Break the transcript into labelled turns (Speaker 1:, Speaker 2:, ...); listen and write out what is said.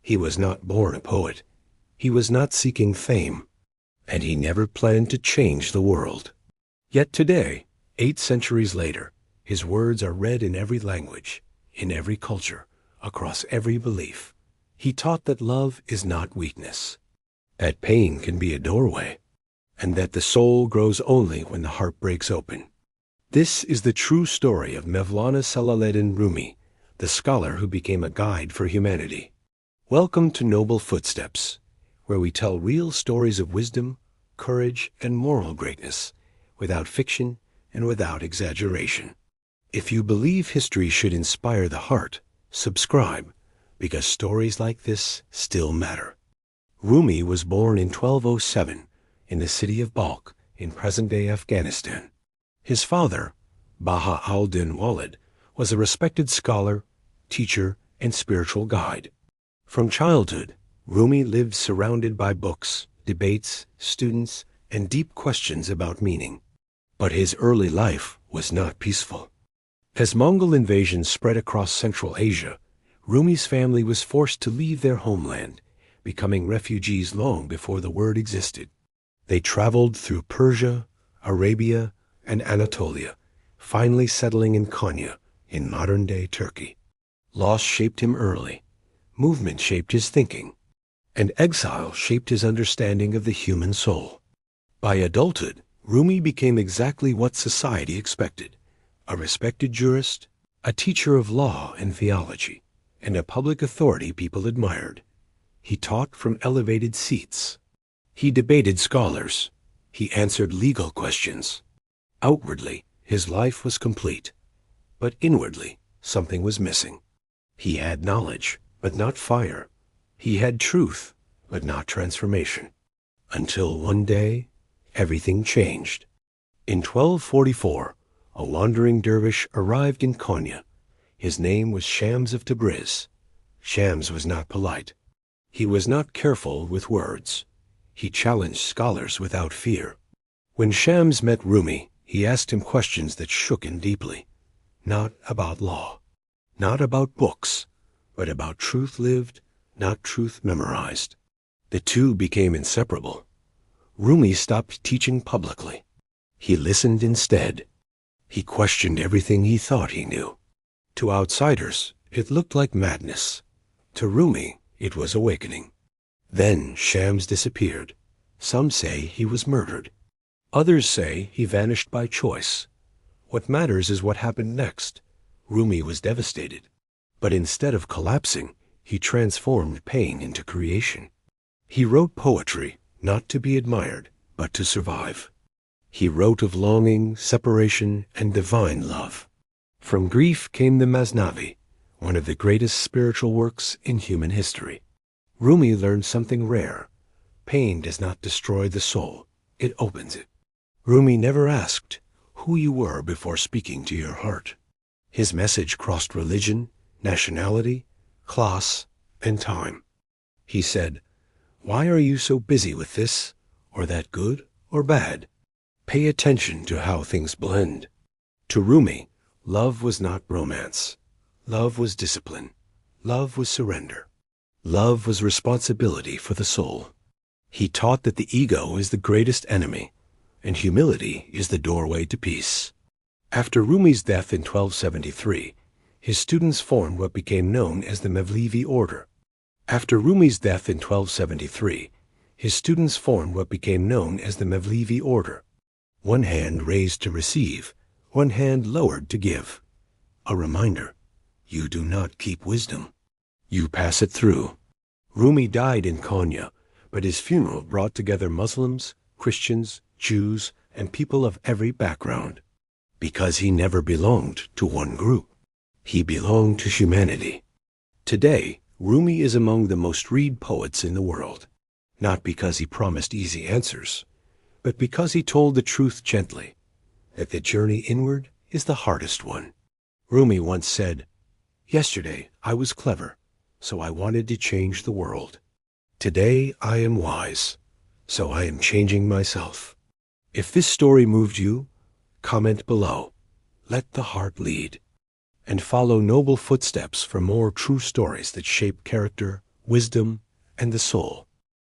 Speaker 1: He was not born a poet. He was not seeking fame. And he never planned to change the world. Yet today, 8 centuries later, his words are read in every language, in every culture, across every belief. He taught that love is not weakness, that pain can be a doorway, and that the soul grows only when the heart breaks open. This is the true story of Mevlana Celaleddin Rumi, the scholar who became a guide for humanity. Welcome to Noble Footsteps, where we tell real stories of wisdom, courage, and moral greatness, without fiction and without exaggeration. If you believe history should inspire the heart, subscribe, because stories like this still matter. Rumi was born in 1207 in the city of Balkh in present-day Afghanistan. His father, Baha al-Din Walid, was a respected scholar, teacher, and spiritual guide. From childhood, Rumi lived surrounded by books, debates, students, and deep questions about meaning. But his early life was not peaceful. As Mongol invasions spread across Central Asia, Rumi's family was forced to leave their homeland, becoming refugees long before the word existed. They traveled through Persia, Arabia, and Anatolia, finally settling in Konya, in modern-day Turkey. Loss shaped him early, movement shaped his thinking, and exile shaped his understanding of the human soul. By adulthood, Rumi became exactly what society expected: a respected jurist, a teacher of law and theology, and a public authority people admired. He taught from elevated seats. He debated scholars. He answered legal questions. Outwardly, his life was complete, but inwardly, something was missing. He had knowledge, but not fire. He had truth, but not transformation. Until one day, everything changed. In 1244, a wandering dervish arrived in Konya. His name was Shams of Tabriz. Shams was not polite. He was not careful with words. He challenged scholars without fear. When Shams met Rumi, he asked him questions that shook him deeply. Not about law, not about books, but about truth lived, not truth memorized. The two became inseparable. Rumi stopped teaching publicly. He listened instead. He questioned everything he thought he knew. To outsiders, it looked like madness. To Rumi, it was awakening. Then Shams disappeared. Some say he was murdered. Others say he vanished by choice. What matters is what happened next. Rumi was devastated. But instead of collapsing, he transformed pain into creation. He wrote poetry, not to be admired, but to survive. He wrote of longing, separation, and divine love. From grief came the Masnavi, one of the greatest spiritual works in human history. Rumi learned something rare. Pain does not destroy the soul, it opens it. Rumi never asked who you were before speaking to your heart. His message crossed religion, nationality, class, and time. He said, "Why are you so busy with this, or that good or bad? Pay attention to how things blend." To Rumi, love was not romance. Love was discipline. Love was surrender. Love was responsibility for the soul. He taught that the ego is the greatest enemy, and humility is the doorway to peace. After Rumi's death in 1273, his students formed what became known as the Mevlevi order. After Rumi's death in 1273, his students formed what became known as the Mevlevi order. One hand raised to receive, one hand lowered to give. A reminder, you do not keep wisdom. You pass it through. Rumi died in Konya, but his funeral brought together Muslims, Christians, Jews, and people of every background. Because he never belonged to one group. He belonged to humanity. Today, Rumi is among the most read poets in the world, not because he promised easy answers, but because he told the truth gently, that the journey inward is the hardest one. Rumi once said, "Yesterday I was clever, so I wanted to change the world. Today I am wise, so I am changing myself." If this story moved you, comment below. Let the heart lead. And follow Noble Footsteps for more true stories that shape character, wisdom, and the soul.